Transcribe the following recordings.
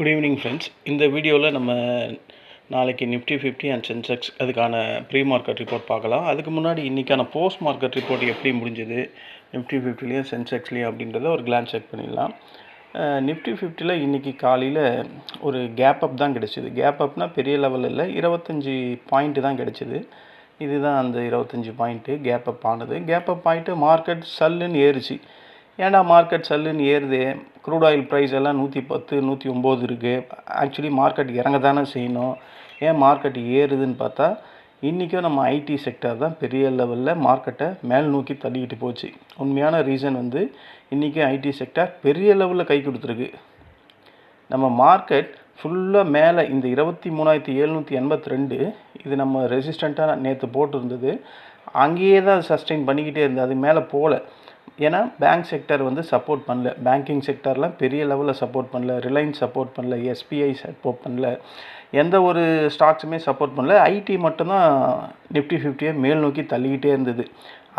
Good evening friends. இந்த வீடியோவில் நம்ம நாளைக்கு நிஃப்டி 50 அண்ட் சென்செக்ஸ் அதுக்கான ப்ரீ மார்க்கெட் ரிப்போர்ட் பார்க்கலாம். அதுக்கு முன்னாடி இன்றைக்கான போஸ்ட் மார்க்கெட் ரிப்போர்ட் எப்படி முடிஞ்சது நிஃப்டி 50லேயும் சென்செக்ஸ்லேயும் அப்படின்றத ஒரு கிளான்ஸ் செக் பண்ணிடலாம். நிஃப்டி 50ல் இன்றைக்கி காலையில் ஒரு கேப் அப் தான் கிடச்சிது. கேப் அப்னால் பெரிய லெவலில் இல்லை, 25 பாயிண்ட்டு தான் கிடச்சிது. இதுதான் அந்த 25 பாயிண்ட்டு கேப் அப் ஆனது. கேப் அப் ஆகிட்டு மார்க்கெட் சல்லுன்னு ஏறுச்சு. ஏன்டா மார்க்கெட் சல்லுன்னு ஏறுது, க்ரூட் ஆயில் ப்ரைஸ் எல்லாம் 110 109 இருக்குது. ஆக்சுவலி மார்க்கெட் இறங்க தானே செய்யணும், ஏன் மார்க்கெட் ஏறுதுன்னு பார்த்தா இன்றைக்கும் நம்ம ஐடி செக்டர் தான் பெரிய லெவலில் மார்க்கெட்டை மேல் நோக்கி தள்ளிக்கிட்டு போச்சு. உண்மையான ரீசன் இன்றைக்கும் ஐடி செக்டர் பெரிய லெவலில் கை கொடுத்துருக்கு. நம்ம மார்க்கெட் ஃபுல்லாக மேலே இந்த 23,782 இது நம்ம ரெசிஸ்டண்ட்டாக நேற்று போட்டிருந்தது. அங்கேயே தான் சஸ்டெயின் பண்ணிக்கிட்டே இருந்தது, அது மேலே போகல. ஏன்னா பேங்க் செக்டர் சப்போர்ட் பண்ணல, பேங்கிங் செக்டர்லாம் பெரிய லெவலில் சப்போர்ட் பண்ணல, ரிலையன்ஸ் சப்போர்ட் பண்ணல, எஸ்பிஐ சப்போர்ட் பண்ணல, எந்த ஒரு ஸ்டாக்ஸுமே சப்போர்ட் பண்ணல. ஐடி மட்டும்தான் நிஃப்டி 50யை மேல் நோக்கி தள்ளிக்கிட்டே இருந்தது.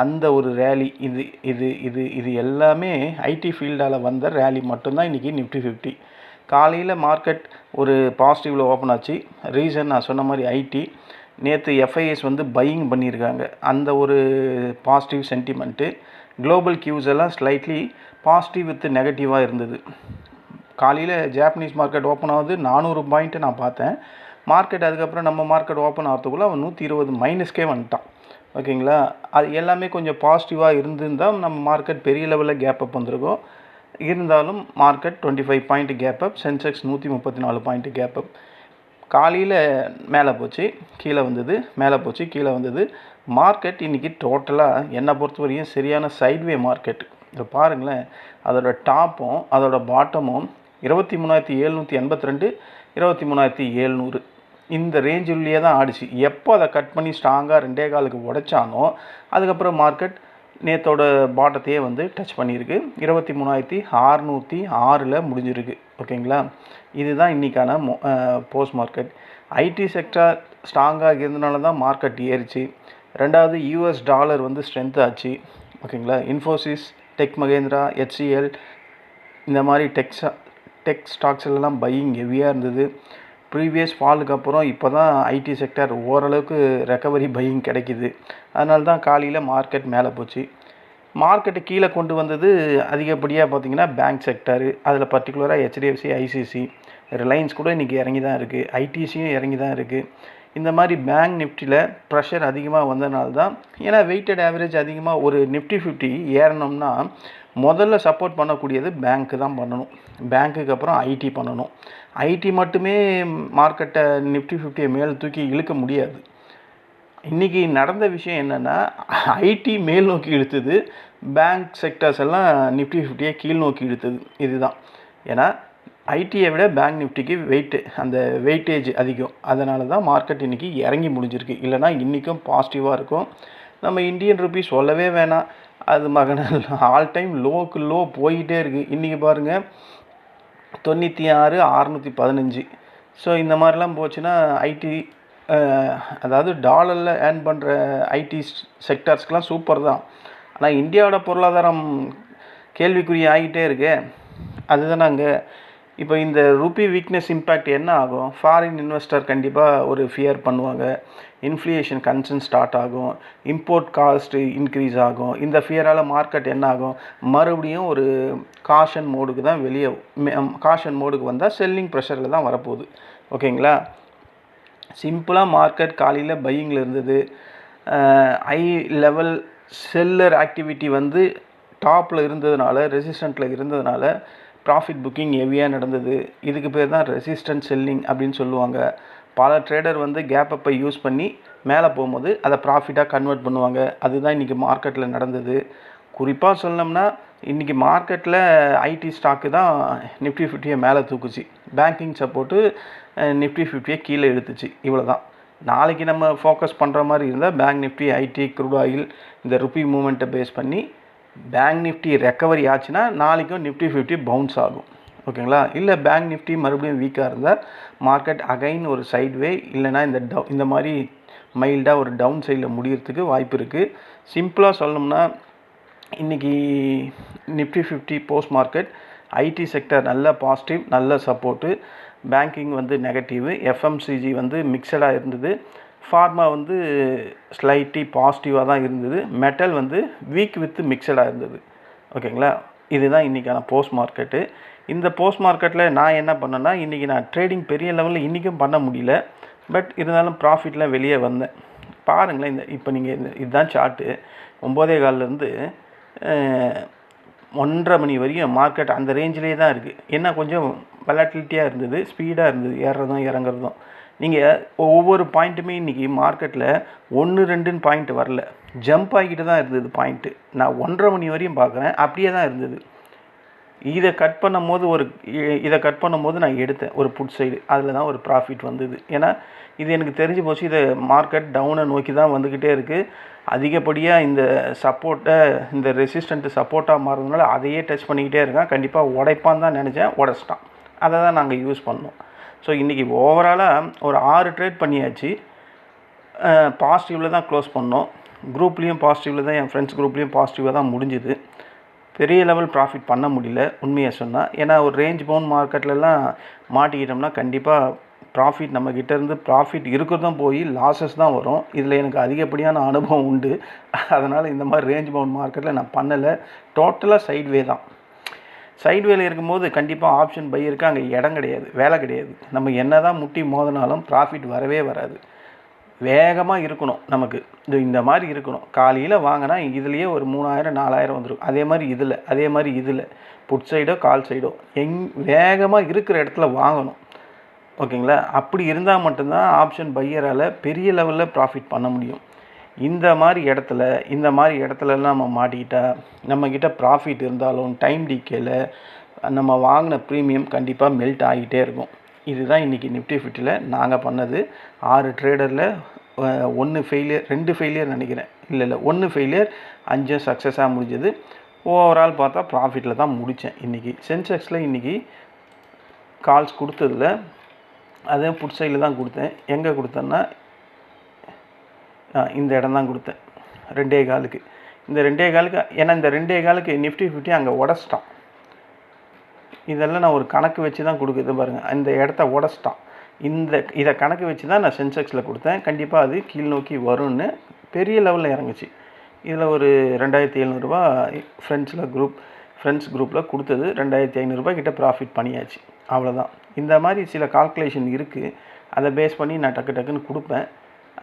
அந்த ஒரு ரேலி இது இது இது இது எல்லாமே ஐடி ஃபீல்டால் வந்த ரேலி மட்டும்தான் இன்றைக்கி நிஃப்டி 50. காலையில் மார்க்கெட் ஒரு பாசிட்டிவில் ஓப்பன் ஆச்சு. ரீசன் நான் சொன்ன மாதிரி ஐடி. நேற்று எஃப்ஐஎஸ் பையிங் பண்ணியிருக்காங்க, அந்த ஒரு பாசிட்டிவ் சென்டிமெண்ட்டு. குளோபல் கியூஸ் எல்லாம் ஸ்லைட்லி பாசிட்டிவ் வித் நெகட்டிவாக இருந்தது. காலையில் ஜாப்பனீஸ் மார்க்கெட் ஓப்பன் ஆகுது 400 பாயிண்ட்டு நான் பார்த்தேன். மார்க்கெட் அதுக்கப்புறம் நம்ம மார்க்கெட் ஓப்பன் ஆகிறதுக்குள்ளே அவன் 120 மைனஸ்க்கே வந்துட்டான். ஓகேங்களா, அது எல்லாமே கொஞ்சம் பாசிட்டிவாக இருந்திருந்தால் நம்ம மார்க்கெட் பெரிய லெவலில் கேப் அப் வந்திருக்கும். இருந்தாலும் market 25 point gap up, Sensex 134 point gap up. காலையில் மேலே போச்சு, கீழே வந்தது, மேலே போச்சு, கீழே வந்தது. மார்க்கெட் இன்றைக்கி டோட்டலாக என்னை பொறுத்தவரையும் சரியான சைட்வே மார்க்கெட். இதை பாருங்களேன், அதோட டாப்பும் அதோட பாட்டமும் 23,782 23,700 இந்த ரேஞ்சிலேயே தான் ஆடிச்சு. எப்போ அதை கட் பண்ணி ஸ்ட்ராங்காக 2.25 உடைச்சானோ அதுக்கப்புறம் மார்க்கெட் நேற்றோட பாட்டத்தையே டச் பண்ணியிருக்கு. 23,606 முடிஞ்சிருக்கு. ஓகேங்களா, இதுதான் இன்றைக்கான போஸ்ட் மார்க்கெட். ஐடி செக்டர் ஸ்ட்ராங்காக இருந்தனால தான் மார்க்கெட் ஏறிச்சு. ரெண்டாவது யூஎஸ் டாலர் ஸ்ட்ரென்த் ஆச்சு. ஓகேங்களா, இன்ஃபோசிஸ், டெக் மகேந்திரா, HCL இந்த மாதிரி டெக் ஸ்டாக்ஸ்லாம் பையிங் ஹெவியாக இருந்தது. ப்ரீவியஸ் ஃபாலுக்கு அப்புறம் இப்போ தான் ஐடி செக்டர் ஓரளவுக்கு ரெக்கவரி பையிங் கிடைக்கிது. அதனால தான் காலையில் மார்க்கெட் மேலே போச்சு. மார்க்கெட்டு கீழே கொண்டு வந்தது அதிகப்படியாக பார்த்திங்கன்னா பேங்க் செக்டரு, அதில் பர்டிகுலராக HDFC, ICC, ரிலையன்ஸ் கூட இன்றைக்கி இறங்கி தான் இருக்குது, ஐடிசியும் இறங்கி தான் இருக்குது. இந்த மாதிரி பேங்க் நிஃப்டியில் ப்ரெஷர் அதிகமாக வந்ததுனால தான். ஏன்னா வெயிட்டட் ஆவரேஜ் அதிகமாக ஒரு நிஃப்டி 50 ஏறணும்னா முதல்ல சப்போர்ட் பண்ணக்கூடியது பேங்க்கு தான் பண்ணணும். பேங்க்குக்கு அப்புறம் ஐடி பண்ணணும். ஐடி மட்டுமே மார்க்கெட்டை நிஃப்டி 50யை மேல் தூக்கி இழுக்க முடியாது. இன்றைக்கி நடந்த விஷயம் என்னென்னா, ஐடி மேல் நோக்கி இழுத்துது, பேங்க் செக்டர்ஸ் எல்லாம் நிஃப்டி 50யை கீழ் நோக்கி இழுத்துது. இதுதான். ஏன்னா ஐடியை விட பேங்க் நிஃப்டிக்கு அந்த வெயிட்டேஜ் அதிகம். அதனால தான் மார்க்கெட் இன்றைக்கி இறங்கி முடிஞ்சிருக்கு. இல்லைனா இன்றைக்கும் பாசிட்டிவாக இருக்கும். நம்ம இந்தியன் ருப்பீஸ் சொல்லவே வேணாம், அது ஆல் டைம் லோக்கு லோ போயிட்டே இருக்குது. இன்றைக்கி பாருங்கள் 96,615. ஸோ இந்த மாதிரிலாம் போச்சுன்னா ஐடி, அதாவது டாலரில் ஏர்ன் பண்ணுற ஐடி செக்டர்ஸ்க்கெலாம் சூப்பர் தான். ஆனால் இந்தியாவோட பொருளாதாரம் கேள்விக்குறி ஆகிட்டே இருக்கு. அதுதான் நாங்கள் இப்போ இந்த ரூபி வீக்னஸ் இம்பேக்ட் என்ன ஆகும், ஃபாரின் இன்வெஸ்டர் கண்டிப்பாக ஒரு ஃபியர் பண்ணுவாங்க, இன்ஃப்ளேஷன் கன்சர்ன் ஸ்டார்ட் ஆகும், இம்போர்ட் காஸ்ட்டு இன்க்ரீஸ் ஆகும். இந்த ஃபியரால் மார்க்கெட் என்ன ஆகும், மறுபடியும் ஒரு காஷன் மோடுக்கு தான் காஷன் மோடுக்கு வந்தால் செல்லிங் ப்ரெஷரில் தான் வரப்போகுது. ஓகேங்களா, சிம்பிளாக மார்க்கெட் காலையில் பையிங்கில் இருந்தது. ஹை லெவல் செல்லர் ஆக்டிவிட்டி டாப்பில் இருந்ததுனால, ரெசிஸ்டண்ட்டில் இருந்ததுனால ப்ராஃபிட் புக்கிங் ஹெவியாக நடந்தது. இதுக்கு பேர் தான் ரெசிஸ்டன்ட் செல்லிங் அப்படின்னு சொல்லுவாங்க. பல ட்ரேடர் கேப் அப்பை யூஸ் பண்ணி மேலே போகும்போது அதை ப்ராஃபிட்டாக கன்வெர்ட் பண்ணுவாங்க. அதுதான் இன்றைக்கி மார்க்கெட்டில் நடந்தது. குறிப்பாக சொன்னோம்னா இன்றைக்கி மார்க்கெட்டில் ஐடி ஸ்டாக்கு தான் நிஃப்டி 50யை மேலே தூக்குச்சு. பேங்கிங் சப்போர்ட்டு நிஃப்டி 50யை கீழே இழுத்துச்சு. இவ்வளோ தான். நாளைக்கு நம்ம ஃபோக்கஸ் பண்ணுற மாதிரி இருந்தால் bank Nifty, IT, crude oil, இந்த ருப்பி மூமெண்ட்டை பேஸ் பண்ணி பேங்க் நிஃப்டி ரெக்கவரி ஆச்சுன்னா நாளைக்கும் நிஃப்டி 50 பவுன்ஸ் ஆகும். ஓகேங்களா, இல்லை பேங்க் நிஃப்டி மறுபடியும் வீக்காக இருந்தால் மார்க்கெட் அகைன் ஒரு சைட்வே, இல்லைனா இந்த மாதிரி மைல்டாக ஒரு டவுன் சைடில் முடிகிறதுக்கு வாய்ப்பு இருக்குது. சிம்பிளாக சொல்லணும்னா இன்றைக்கி Nifty 50 post market IT sector நல்ல பாசிட்டிவ், நல்ல சப்போர்ட்டு. பேங்கிங் வந்து நெகட்டிவ், எஃப்எம்சிஜி வந்து மிக்சடாக இருந்தது, ஃபார்மா வந்து ஸ்லைட்லி பாசிட்டிவாக தான் இருந்தது, மெட்டல் வந்து வீக் வித் மிக்சடாக இருந்தது. ஓகேங்களா, இதுதான் இன்றைக்கான போஸ்ட் மார்க்கெட்டு. இந்த போஸ்ட் மார்க்கெட்டில் நான் என்ன பண்ணேன்னா, இன்றைக்கி நான் ட்ரேடிங் பெரிய லெவலில் இன்றைக்கும் பண்ண முடியல, பட் இருந்தாலும் ப்ராஃபிட்டில் வெளியே வந்தேன். பாருங்களேன், இப்போ நீங்கள் இதுதான் சார்ட்டு. 9:15லேருந்து 1:30 மணி வரையும் மார்க்கெட் அந்த ரேஞ்சிலே தான் இருக்குது. என்ன கொஞ்சம் வொலட்டிலிட்டியாக இருந்தது, ஸ்பீடாக இருந்தது, ஏறுறதும் இறங்குறதும். நீங்கள் ஒவ்வொரு பாயிண்ட்டுமே இன்றைக்கி மார்க்கெட்டில் 1-2 பாயிண்ட் வரல, ஜம்ப் ஆகிட்டு தான் இருந்தது பாயிண்ட்டு. நான் 1:30 மணி வரையும் பார்க்குறேன், அப்படியே தான் இருந்தது. இதை கட் பண்ணும்போது நான் எடுத்தேன் ஒரு புட் சைடு, அதில் தான் ஒரு ப்ராஃபிட் வந்தது. ஏன்னா இது எனக்கு தெரிஞ்சு போச்சு, இது மார்க்கெட் டவுனை நோக்கி தான் வந்துக்கிட்டே இருக்குது. அதிகப்படியாக இந்த சப்போர்ட்டை, இந்த ரெசிஸ்டண்ட்டு சப்போர்ட்டாக மாறுறதுனால அதையே டச் பண்ணிக்கிட்டே இருக்கான். கண்டிப்பாக உடைப்பான்னு தான் நினச்சேன், உடச்சிட்டான். அதை தான் நாங்கள் யூஸ் பண்ணோம். ஸோ இன்றைக்கி ஓவராலாக ஒரு 6 ட்ரேட் பண்ணியாச்சு. பாசிட்டிவில் தான் க்ளோஸ் பண்ணோம். குரூப்லேயும் பாசிட்டிவில் தான், என் ஃப்ரெண்ட்ஸ் குரூப்லேயும் பாசிட்டிவாக தான் முடிஞ்சுது. பெரிய லெவல் ப்ராஃபிட் பண்ண முடியல உண்மையாக சொன்னால். ஏன்னா ஒரு ரேஞ்ச் பவுண்ட் மார்க்கெட்லலாம் மாட்டிக்கிட்டோம்னா கண்டிப்பாக ப்ராஃபிட் நம்மக்கிட்டேருந்து ப்ராஃபிட் இருக்கிறதும் போய் லாஸஸ் தான் வரும். இதில் எனக்கு அதிகப்படியான அனுபவம் உண்டு. அதனால் இந்த மாதிரி ரேஞ்ச் பவுண்ட் மார்க்கெட்டில் நான் பண்ணலை. டோட்டலாக சைட்வே தான். சைட்வேல இருக்கும்போது கண்டிப்பாக ஆப்ஷன் பை இருக்குது, அங்கே இடம் கிடையாது, வேலை கிடையாது. நம்ம என்ன தான் முட்டி மோதினாலும் ப்ராஃபிட் வரவே வராது. வேகமாக இருக்கணும் நமக்கு, இந்த மாதிரி இருக்கணும். காலையில் வாங்கினா இதுலேயே ஒரு 3000-4000 வந்துடும். அதே மாதிரி இதில் புட் சைடோ கால் சைடோ வேகமாக இருக்கிற இடத்துல வாங்கணும். ஓகேங்களா, அப்படி இருந்தால் மட்டும்தான் ஆப்ஷன் பையரால் பெரிய லெவலில் ப்ராஃபிட் பண்ண முடியும். இந்த மாதிரி இடத்துலலாம் நம்ம மாட்டிக்கிட்டால் நம்மக்கிட்ட ப்ராஃபிட் இருந்தாலும் டைம் டிகேல நம்ம வாங்கின ப்ரீமியம் கண்டிப்பாக மெல்ட் ஆகிட்டே இருக்கும். இதுதான் இன்றைக்கி நிஃப்டி 50ல் நாங்கள் பண்ணது. 6 ட்ரேடரில் 1 ஃபெயிலியர், 2 ஃபெயிலியர் நினைக்கிறேன், இல்லை 1 ஃபெயிலியர், 5 சக்ஸஸாக முடிஞ்சது. ஓவரால் பார்த்தா ப்ராஃபிட்டில் தான் முடித்தேன். இன்றைக்கி சென்செக்ஸில் இன்றைக்கி கால்ஸ் கொடுத்ததில் அதே புட் சைடில் தான் கொடுத்தேன். எங்கே கொடுத்தேன்னா இந்த இடம் தான் கொடுத்தேன் 2.15க்கு. இந்த 2.15க்கு, ஏன்னா இந்த 2.15க்கு நிஃப்டி 50 அங்கே உடச்சிட்டான். இதெல்லாம் நான் ஒரு கணக்கு வச்சு தான் கொடுக்குறது பாருங்கள். இந்த இடத்த உடச்சிட்டான். இதை கணக்கு வச்சு தான் நான் சென்செக்ஸில் கொடுத்தேன். கண்டிப்பாக அது கீழ் நோக்கி வரும்னு பெரிய லெவலில் இறங்குச்சு. இதில் ஒரு 2700 ரூபா ஃப்ரெண்ட்ஸ் குரூப்பில் கொடுத்தது. 2500 ரூபா கிட்ட ப்ராஃபிட் பண்ணியாச்சு. அவ்வளோதான். இந்த மாதிரி சில கால்குலேஷன் இருக்குது. அதை பேஸ் பண்ணி நான் டக்குன்னு கொடுப்பேன்.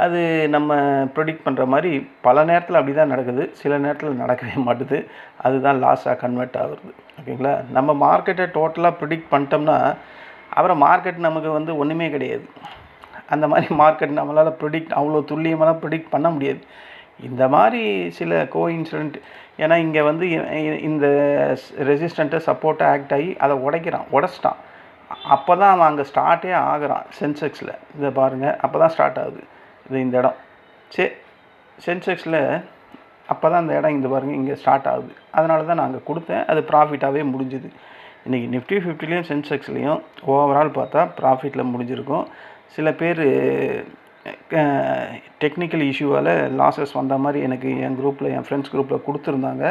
அது நம்ம ப்ரெடிக்ட் பண்ணுற மாதிரி பல நேரத்தில் அப்படி தான் நடக்குது, சில நேரத்தில் நடக்கவே மாட்டுது. அதுதான் லாஸாக கன்வெர்ட் ஆகுது. ஓகேங்களா, நம்ம மார்க்கெட்டை டோட்டலாக ப்ரெடிக்ட் பண்ணிட்டோம்னா அப்புறம் மார்க்கெட் நமக்கு ஒன்றுமே கிடையாது. அந்த மாதிரி மார்க்கெட் நம்மளால் அவ்வளோ துல்லியமாக ப்ரெடிக்ட் பண்ண முடியாது. இந்த மாதிரி சில கோஇன்சிடென்ட், ஏன்னா இங்கே இந்த ரெசிஸ்டண்ட்டை சப்போர்ட்டாக ஆக்ட் ஆகி அதை உடச்சிட்டான். அப்போ தான் அவன் அங்கே ஸ்டார்ட்டே ஆகிறான் சென்செக்ஸில். இதை பாருங்கள், அப்போ தான் ஸ்டார்ட் ஆகுது. இந்த இடம் சென்செக்ஸில் அப்போ தான் இந்த இடம் இந்த பாருங்கள் இங்கே ஸ்டார்ட் ஆகுது. அதனால தான் நான் அங்கே கொடுத்தேன். அது ப்ராஃபிட்டாகவே முடிஞ்சுது. இன்றைக்கி நிஃப்டி 50லேயும் சென்செக்ஸ்லேயும் ஓவரால் பார்த்தா ப்ராஃபிட்டில் முடிஞ்சிருக்கும். சில பேர் டெக்னிக்கல் இஷ்யூவால் லாஸஸ் வந்த மாதிரி எனக்கு என் ஃப்ரெண்ட்ஸ் குரூப்பில் கொடுத்துருந்தாங்க.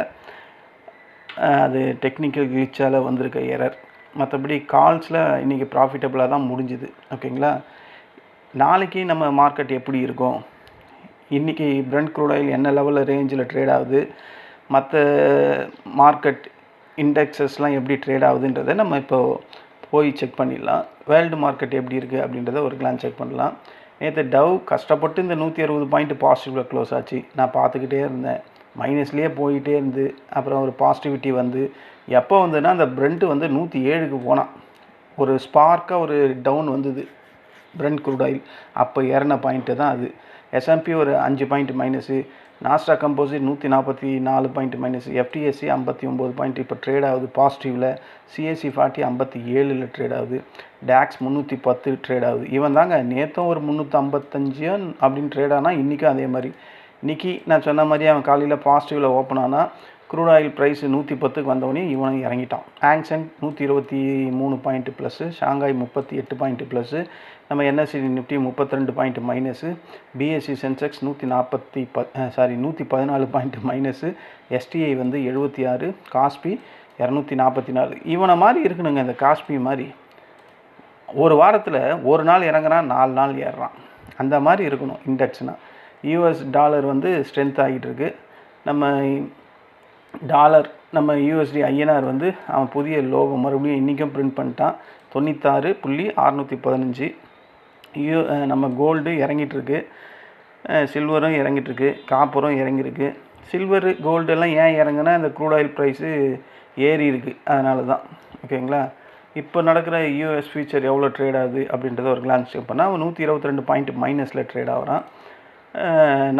அது டெக்னிக்கல் கிளிச்சால் வந்திருக்க எரர். மற்றபடி கால்ஸில் இன்றைக்கி ப்ராஃபிட்டபுளாக தான் முடிஞ்சுது. ஓகேங்களா, நாளைக்கு நம்ம மார்க்கெட் எப்படி இருக்கும், இன்றைக்கி பிரெண்ட் க்ரூட் ஆயில் என்ன லெவலில் ரேஞ்சில் ட்ரேட் ஆகுது, மற்ற மார்க்கெட் இண்டெக்ஸஸ்லாம் எப்படி ட்ரேட் ஆகுதுன்றதை நம்ம இப்போ போய் செக் பண்ணிடலாம். வேர்ல்டு மார்க்கெட் எப்படி இருக்குது அப்படின்றத ஒரு கிளான்ஸ் செக் பண்ணலாம். நேற்று டவ் கஷ்டப்பட்டு இந்த 160 பாயிண்ட் பாசிட்டிவில் க்ளோஸ் ஆச்சு. நான் பார்த்துக்கிட்டே இருந்தேன், மைனஸ்லேயே போயிட்டே இருந்து அப்புறம் ஒரு பாசிட்டிவிட்டி எப்போ வந்ததுன்னா அந்த பிரெண்ட் 107க்கு போனான். ஒரு ஸ்பார்க்காக ஒரு டவுன் வந்தது பிரெண்ட் க்ரூட் ஆயில். அப்போ ஏறின பாயிண்ட்டு தான் அது. S&P ஒரு 5 point minus, Nasdaq composite 144 point minus, FTSE 59 point இப்போ ட்ரேட் ஆகுது பாசிட்டிவில், CAC 40 57ல் ட்ரேட் ஆகுது, டாக்ஸ் 310 ட்ரேட் ஆகுது. இவன் தாங்க நேற்றும் ஒரு 355 அப்படின்னு ட்ரேட் ஆனால் இன்றைக்கும் அதே மாதிரி. இன்றைக்கி நான் சொன்ன மாதிரி அவன் காலையில் பாசிட்டிவில் ஓப்பன் ஆனால் க்ரூட் ஆயில் ப்ரைஸ் 110க்கு வந்தவொடனே இவனும் இறங்கிட்டான். Hang Seng 123 point plus, Shanghai 38 point plus, நம்ம NSE Nifty 32 point minus, BSE Sensex 114 point minus, STI 76, காஸ்பி 244. இவனை மாதிரி இருக்கணுங்க இந்த காஸ்பி மாதிரி. ஒரு வாரத்தில் ஒரு நாள் இறங்குறான், 4 நாள் ஏறுறான். அந்த மாதிரி இருக்கணும் இண்டெக்ஸ்னால். யூஎஸ் டாலர் வந்து ஸ்ட்ரென்த் ஆகிட்டு இருக்கு. நம்ம டாலர் நம்ம யூஎஸ்டி ஐஎன்ஆர் வந்து அவன் புதிய லோகோ மறுபடியும் இன்றைக்கும் பிரிண்ட் பண்ணிட்டான். 96.615. நம்ம கோல்டு இறங்கிட்டுருக்கு, சில்வரும் இறங்கிட்டுருக்கு, காப்பரும் இறங்கியிருக்கு. சில்வரு கோல்டெல்லாம் ஏன் இறங்குனா இந்த க்ரூட் ஆயில் ப்ரைஸு ஏறி இருக்குது, அதனால தான். ஓகேங்களா? இப்போ நடக்கிற யூஎஸ் ஃபியூச்சர் எவ்வளோ ட்ரேட் ஆகுது அப்படின்றத ஒரு கிளான்ஸ் செக் பண்ணால் அவன் 122 பாயிண்ட் மைனஸில் ட்ரேட் ஆகிறான்.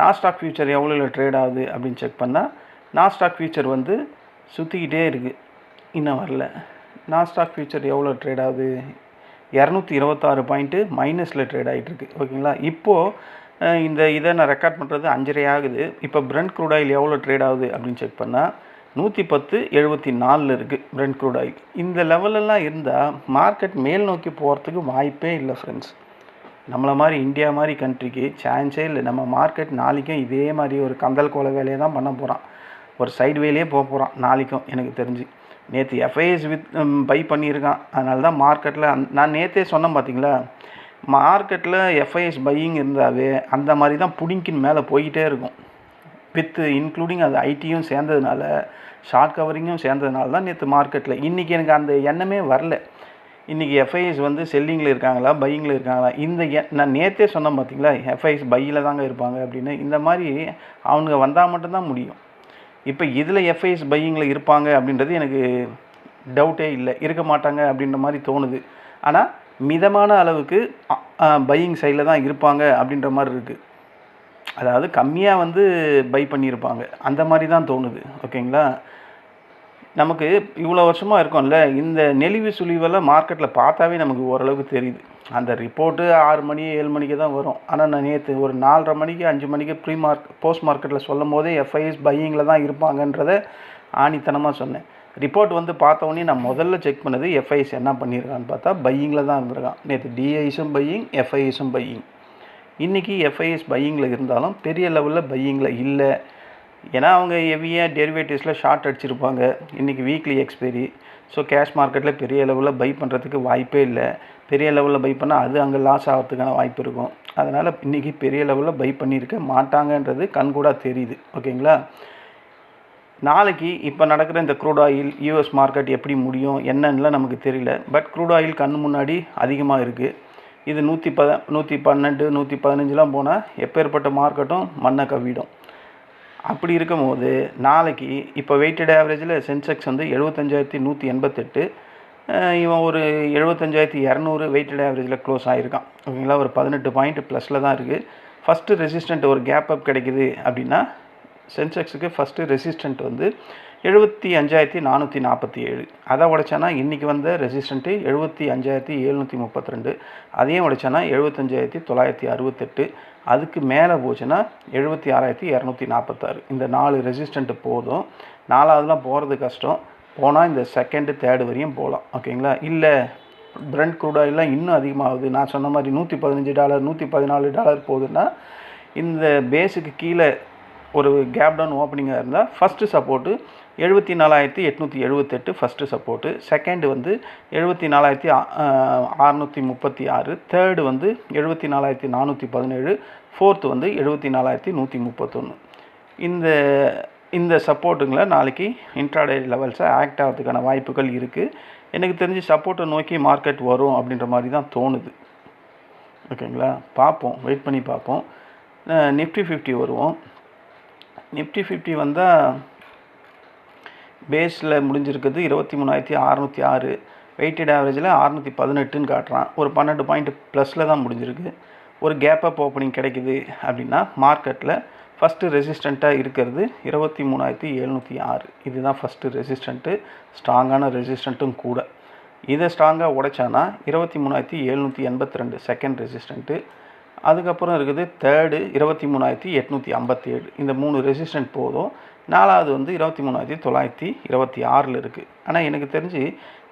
நாஸ்டாக் ஃபியூச்சர் எவ்வளோ ட்ரேட் ஆகுது அப்படின்னு செக் பண்ணால் நாஸ்டாக் ஃபியூச்சர் வந்து சுற்றிக்கிட்டே இருக்குது, இன்னும் வரல. நாஸ்டாக் ஃபியூச்சர் எவ்வளோ ட்ரேட் ஆகுது? 226 பாயிண்ட்டு மைனஸில் ட்ரேட் ஆகிட்டுருக்கு. ஓகேங்களா? இப்போது இதை நான் ரெக்கார்ட் பண்ணுறது 5:30 ஆகுது. இப்போ பிரெண்ட் க்ரூட் ஆயில் எவ்வளோ ட்ரேட் ஆகுது அப்படின்னு செக் பண்ணால் 110.74 இருக்குது பிரெண்ட் க்ரூட் ஆயில். இந்த லெவலெல்லாம் இருந்தால் மார்க்கெட் மேல் நோக்கி போகிறதுக்கு வாய்ப்பே இல்லை ஃப்ரெண்ட்ஸ். நம்மளை மாதிரி இந்தியா மாதிரி கண்ட்ரிக்கு சான்ஸே இல்லை. நம்ம மார்க்கெட் நாளைக்கும் இதே மாதிரி ஒரு கந்தல் கோல வேலையை தான் பண்ண போகிறான், ஒரு சைடு வேலையே போக போகிறான் நாளைக்கும் எனக்கு தெரிஞ்சு. நேற்று எஃப்ஐஎஸ் பை பண்ணியிருக்கான், அதனால தான் மார்க்கெட்டில் நான் நேற்றே சொன்னேன் பார்த்தீங்களா, மார்க்கெட்டில் எஃப்ஐஎஸ் பையிங் இருந்தாவே அந்த மாதிரி தான் புடிங்கின் மேலே போய்கிட்டே இருக்கும். வித் இன்க்ளூடிங் அது ஐடியும் சேர்ந்ததுனால, ஷார்ட் கவரிங்கும் சேர்ந்ததுனால தான் நேற்று மார்க்கெட்டில். இன்றைக்கி எனக்கு அந்த எண்ணமே வரல. இன்றைக்கி எஃப்ஐஎஸ் வந்து செல்லிங்கில் இருக்காங்களா பையிங்கில் இருக்காங்களா, நான் நேற்றே சொன்னேன் பார்த்தீங்களா, எஃப்ஐஎஸ் பையில் தாங்க இருப்பாங்க அப்படின்னு. இந்த மாதிரி அவனுங்க வந்தால் மட்டும்தான் முடியும். இப்போ இதில் எஃப்ஐஎஸ் பையிங்கில் இருப்பாங்க அப்படின்றது எனக்கு டவுட்டே இல்லை, இருக்க மாட்டாங்க அப்படின்ற மாதிரி தோணுது. ஆனால் மிதமான அளவுக்கு பையிங் சைடில் தான் இருப்பாங்க அப்படின்ற மாதிரி இருக்குது. அதாவது கம்மியாக வந்து பை பண்ணியிருப்பாங்க அந்த மாதிரி தான் தோணுது. ஓகேங்களா? நமக்கு இவ்வளோ வருஷமாக இருக்கோம்ல, இந்த நெளிவு சுழிவெல்லாம் மார்க்கெட்டில் பார்த்தாவே நமக்கு ஓரளவுக்கு தெரியுது. அந்த ரிப்போர்ட்டு 6 மணி 7 மணிக்கு தான் வரும். ஆனால் நான் நேற்று ஒரு 4:30 மணிக்கு 5 மணிக்கு போஸ்ட் மார்க்கெட்டில் சொல்லும் போதே எஃப்ஐஎஸ் பையிங்கில் தான் இருப்பாங்கன்றதை ஆணித்தனமாக சொன்னேன். ரிப்போர்ட் வந்து பார்த்தோன்னே நான் முதல்ல செக் பண்ணது எஃப்ஐஎஸ் என்ன பண்ணியிருக்கான்னு பார்த்தா பையிங்கில் தான் இருந்திருக்கான். நேற்று டிஐஸும் பையிங், எஃப்ஐஎஸும் பையிங். இன்றைக்கி எஃப்ஐஎஸ் பையிங்கில் இருந்தாலும் பெரிய லெவலில் பையிங்கில் இல்லை. ஏன்னா அவங்க ஹெவியாக டெரிவேட்டிவ்ஸில் ஷார்ட் அடிச்சிருப்பாங்க. இன்றைக்கி வீக்லி எக்ஸ்பைரி. ஸோ கேஷ் மார்க்கெட்டில் பெரிய லெவலில் பை பண்ணுறதுக்கு வாய்ப்பே இல்லை. பெரிய லெவலில் பை பண்ணால் அது அங்கே லாஸ் ஆகிறதுக்கான வாய்ப்பு இருக்கும். அதனால் இன்றைக்கி பெரிய லெவலில் பை பண்ணியிருக்க மாட்டாங்கன்றது கண்கூடாக தெரியுது. ஓகேங்களா? நாளைக்கு இப்போ நடக்கிற இந்த க்ரூட் ஆயில் யூஎஸ் மார்க்கெட் எப்படி முடியும் என்னன்னுலாம் நமக்கு தெரியல. பட் க்ரூட் ஆயில் கண் முன்னாடி அதிகமாக இருக்குது. இது 112 115 போனால் எப்பேற்பட்ட மார்க்கெட்டும் மண்ணை கவ்விடும். அப்படி இருக்கும் போது நாளைக்கு இப்போ வெயிட்டட் ஆவரேஜில் சென்செக்ஸ் வந்து 75,188, இவன் ஒரு 75,200 வெயிட்டட் ஆவரேஜில் க்ளோஸ் ஆகிருக்கான். ஓகேங்களா? ஒரு 18 பாயிண்ட் ப்ளஸில் தான் இருக்குது. ஃபஸ்ட்டு ரெசிஸ்டண்ட் ஒரு கேப் அப் கிடைக்குது அப்படின்னா சென்செக்ஸுக்கு ஃபஸ்ட்டு ரெசிஸ்டண்ட் வந்து 75,447. அதை உடைச்சானா இன்றைக்கி வந்த ரெசிஸ்டண்ட்டு 75,732. அதையும் உடைச்சானா 75,968. அதுக்கு மேலே போச்சுன்னா 76,246. இந்த 4 ரெசிஸ்டண்ட்டு போதும். 4ஆவதுலாம் போகிறது கஷ்டம். போனால் இந்த செகண்டு தேர்டு வரையும் போகலாம். ஓகேங்களா? இல்லை பிரெண்ட் க்ரூட் ஆயிலெலாம் இன்னும் அதிகமாகுது, நான் சொன்ன மாதிரி $115 $114 போகுதுன்னா இந்த பேஸுக்கு கீழே ஒரு கேப் டவுன் ஓப்பனிங்காக இருந்தால் first support 74,878 first support, second வந்து 74,636, தேர்டு வந்து 74,417, ஃபோர்த்து வந்து 74,131. இந்த சப்போர்ட்டுங்களை நாளைக்கு இன்ட்ராடே லெவல்ஸை ஆக்ட் ஆகிறதுக்கான வாய்ப்புகள் இருக்குது. எனக்கு தெரிஞ்சு சப்போர்ட்டை நோக்கி மார்க்கெட் வரும் அப்படின்ற மாதிரி தான் தோணுது. ஓகேங்களா? பார்ப்போம், வெயிட் பண்ணி பார்ப்போம். நிஃப்டி 50 வருவோம். நிஃப்டி 50 வந்தால் பேஸில் முடிஞ்சிருக்குது 23,606, வெயிட்டட் ஆவரேஜில் 618ன்னு காட்டுறான். ஒரு 12 பாயிண்ட் ப்ளஸில் தான் முடிஞ்சிருக்கு. ஒரு கேப் அப் ஓப்பனிங் கிடைக்குது அப்படின்னா மார்க்கெட்டில் ஃபஸ்ட்டு ரெசிஸ்டண்ட்டாக இருக்கிறது 23,706. இதுதான் ஃபஸ்ட்டு ரெசிஸ்டண்ட்டு, ஸ்ட்ராங்கான ரெசிஸ்டண்ட்டும் கூட. இதை ஸ்ட்ராங்காக உடைச்சானா 23,782 செகண்ட் ரெசிஸ்டண்ட்டு. அதுக்கப்புறம் இருக்குது தேர்டு 23,857. இந்த 3 ரெசிஸ்டன்ட் போதும். நாலாவது வந்து 23,926 இருக்குது. ஆனால் எனக்கு தெரிஞ்சு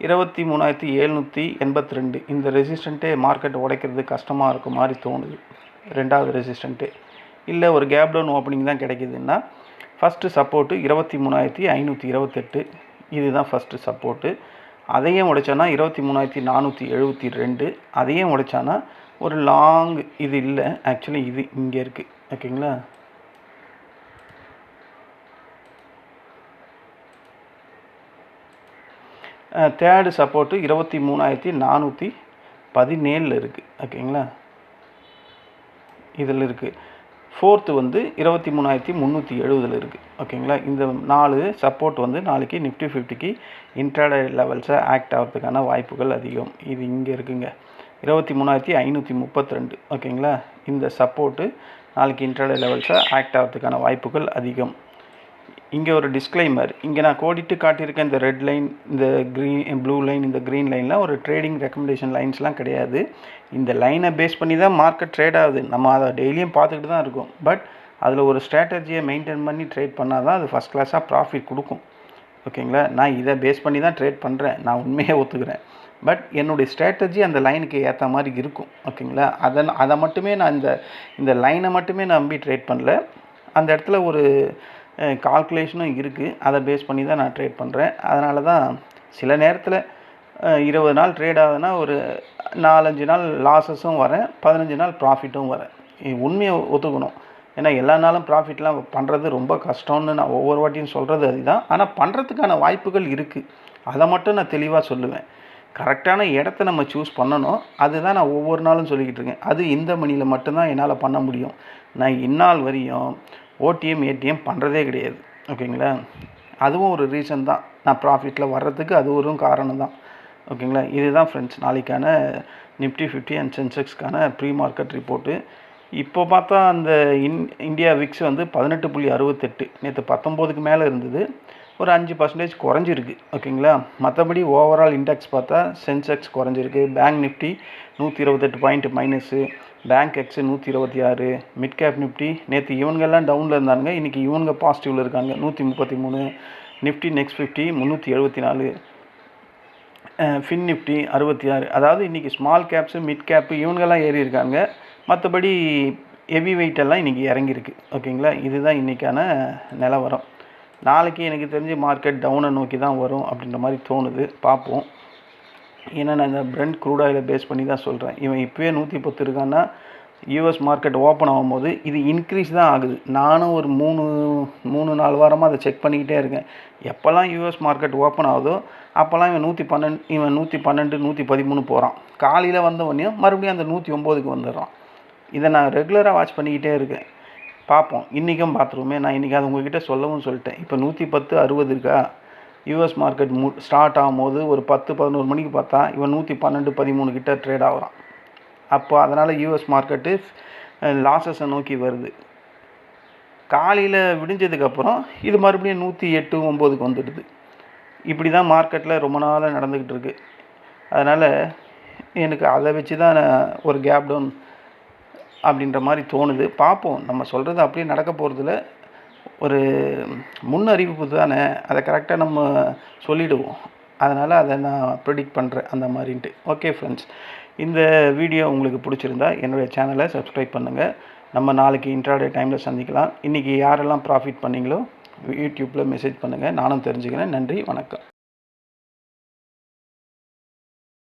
23,782 இந்த ரெசிஸ்டண்ட்டே மார்க்கெட் உடைக்கிறது கஷ்டமாக இருக்கும் மாதிரி தோணுது. ரெண்டாவது ரெசிஸ்டண்ட்டு இல்லை ஒரு கேப் டவுன் ஓப்பனிங் தான் கிடைக்குதுன்னா ஃபஸ்ட்டு சப்போர்ட்டு 23,528. இதுதான் ஃபஸ்ட்டு சப்போர்ட்டு. அதையும் உடைச்சானா 23,472. அதையும் உடைச்சானா ஒரு லாங் இது இல்லை, ஆக்சுவலி இது இங்கே இருக்குது. ஓகேங்களா, தேர்டு சப்போர்ட்டு 23,417 இருக்குது. ஓகேங்களா, இதில் இருக்குது. ஃபோர்த்து வந்து 23,370 இருக்குது. ஓகேங்களா, இந்த 4 சப்போர்ட் வந்து நாளைக்கு நிஃப்டி 50க்கு இன்ட்ராடே லெவல்ஸை ஆக்ட் ஆகிறதுக்கான வாய்ப்புகள் அதிகம். இது இங்கே இருக்குங்க, 23,532. ஓகேங்களா, இந்த சப்போர்ட்டு நாளைக்கு இன்ட்ராடே லெவல்ஸை ஆக்ட் ஆகிறதுக்கான வாய்ப்புகள் அதிகம். இங்கே ஒரு டிஸ்க்ளைமர், இங்கே நான் கோடிட்டு காட்டியிருக்கேன். இந்த ரெட் லைன், இந்த ப்ளூ லைன், இந்த க்ரீன் லைன்லாம் ஒரு ட்ரேடிங் ரெக்கமெண்டேஷன் லைன்ஸ்லாம் கிடையாது. இந்த லைனை பேஸ் பண்ணி தான் மார்க்கெட் ட்ரேட் ஆகுது. நம்ம அதை டெய்லியும் பார்த்துக்கிட்டு தான் இருக்கோம். பட் அதில் ஒரு ஸ்ட்ராட்டஜியை மெயின்டைன் பண்ணி ட்ரேட் பண்ணால் தான் அது ஃபஸ்ட் கிளாஸாக ப்ராஃபிட் கொடுக்கும். ஓகேங்களா, நான் இதை பேஸ் பண்ணி தான் ட்ரேட் பண்ணுறேன், நான் உண்மையாக ஒத்துக்கிறேன். பட் என்னுடைய ஸ்ட்ராட்டஜி அந்த லைனுக்கு ஏற்ற மாதிரி இருக்கும். ஓகேங்களா, அதை மட்டுமே நான் இந்த லைனை மட்டுமே நம்பி ட்ரேட் பண்ணல. அந்த இடத்துல ஒரு கால்குலேஷனும் இருக்குது, அதை பேஸ் பண்ணி தான் நான் ட்ரேட் பண்ணுறேன். அதனால தான் சில நேரத்தில் 20 நாள் ட்ரேட் ஆகுதுன்னா ஒரு 4-5 நாள் லாஸஸும் வரேன், 15 நாள் ப்ராஃபிட்டும் வரேன். உண்மையை ஒத்துக்கணும். ஏன்னா எல்லா நாளும் ப்ராஃபிட்லாம் பண்ணுறது ரொம்ப கஷ்டம்னு நான் ஒவ்வொரு வாட்டியும் சொல்கிறது அதுதான். ஆனால் பண்ணுறதுக்கான வாய்ப்புகள் இருக்குது, அதை மட்டும் நான் தெளிவாக சொல்லுவேன். கரெக்டான இடத்த நம்ம சூஸ் பண்ணணும், அதுதான் நான் ஒவ்வொரு நாளும் சொல்லிக்கிட்டு இருக்கேன். அது இந்த மணியில் மட்டும்தான் என்னால் பண்ண முடியும். நான் இந்நாள் வரையும் ஓடிஎம் ஏடிஎம் பண்ணுறதே கிடையாது. ஓகேங்களா, அதுவும் ஒரு ரீசன் தான், நான் ப்ராஃபிட்டில் வர்றதுக்கு அது ஒரு காரணம் தான். ஓகேங்களா, இதுதான் ஃப்ரெண்ட்ஸ் நாளைக்கான நிஃப்டி 50 அண்ட் சென்செக்ஸ்க்கான ப்ரீ மார்க்கெட் ரிப்போர்ட்டு. இப்போ பார்த்தா அந்த இந்தியா விக்ஸ் வந்து 18.68, நேற்று 19க்கு மேலே இருந்தது, ஒரு 5% குறைஞ்சிருக்கு. ஓகேங்களா, மற்றபடி ஓவரால் இண்டெக்ஸ் பார்த்தா சென்செக்ஸ் குறைஞ்சிருக்கு. Bank Nifty 128 point minus, bank x 126, mid cap Nifty நேற்று இவங்கெல்லாம் டவுனில் இருந்தாங்க, இன்றைக்கி இவங்க பாசிட்டிவில் இருக்காங்க 133, நிஃப்டி நெக்ஸ்ட் 50 374, ஃபின் நிஃப்டி 66. அதாவது இன்றைக்கி ஸ்மால் கேப்ஸு மிட் கேப்பு இவங்கெல்லாம் ஏறி இருக்காங்க, மற்றபடி ஹெவி வெயிட்டெல்லாம் இன்றைக்கி இறங்கியிருக்கு. ஓகேங்களா, இதுதான் இன்றைக்கான நிலவரம். நாளைக்கு எனக்கு தெரிஞ்சு மார்க்கெட் டவுனை நோக்கி தான் வரும் அப்படின்ற மாதிரி தோணுது, பார்ப்போம். ஏன்னா நான் இந்த பிரெண்ட் க்ரூட் ஆயிலை பேஸ் பண்ணி தான் சொல்கிறேன். இவன் இப்போயே 110 இருக்கான்னா யூஎஸ் மார்க்கெட் ஓப்பன் ஆகும்போது இது இன்க்ரீஸ் தான் ஆகுது. நானும் ஒரு 3-4 வாரமாக அதை செக் பண்ணிக்கிட்டே இருக்கேன். எப்போல்லாம் யூஎஸ் மார்க்கெட் ஓப்பன் ஆகுதோ அப்போல்லாம் இவன் 112 113 போகிறான். காலையில் வந்தவொடனே மறுபடியும் அந்த 109க்கு வந்துடுறான். இதை நான் ரெகுலராக வாட்ச் பண்ணிக்கிட்டே இருக்கேன். பார்ப்போம், இன்றைக்கும் பார்த்துருவோமே. நான் இன்றைக்கி அது உங்கள்கிட்ட சொல்லவும் சொல்லிட்டேன். இப்போ 110-60 இருக்கா, யூஎஸ் மார்க்கெட் ஸ்டார்ட் ஆகும்போது ஒரு 10-11 மணிக்கு பார்த்தா இவன் 112-13 கிட்ட ட்ரேட் ஆகுறான். அப்போ அதனால் யூஎஸ் மார்க்கெட்டு லாஸஸை நோக்கி வருது. காலையில் விடிஞ்சதுக்கப்புறம் இது மறுபடியும் 108-9க்கு வந்துடுது. இப்படி தான் மார்க்கெட்டில் ரொம்ப நாளாக நடந்துக்கிட்டு இருக்குது. அதனால் எனக்கு அதை வச்சு தான் ஒரு கேப் டவுன் அப்படின்ற மாதிரி தோணுது. பார்ப்போம், நம்ம சொல்கிறது அப்படியே நடக்க போகிறதில்ல, ஒரு முன் அறிவிப்பு தானே, அதை கரெக்டாக நம்ம சொல்லிவிடுவோம். அதனால் அதை நான் ப்ரெடிக்ட் பண்ணுறேன் அந்த மாதிரின்ட்டு. ஓகே ஃப்ரெண்ட்ஸ், இந்த வீடியோ உங்களுக்கு பிடிச்சிருந்தா என்னுடைய சேனலை சப்ஸ்கிரைப் பண்ணுங்கள். நம்ம நாளைக்கு இன்ட்ராடே டைமில் சந்திக்கலாம். இன்றைக்கி யாரெல்லாம் ப்ராஃபிட் பண்ணிங்களோ யூடியூப்பில் மெசேஜ் பண்ணுங்கள், நானும் தெரிஞ்சுக்கிறேன். நன்றி, வணக்கம்.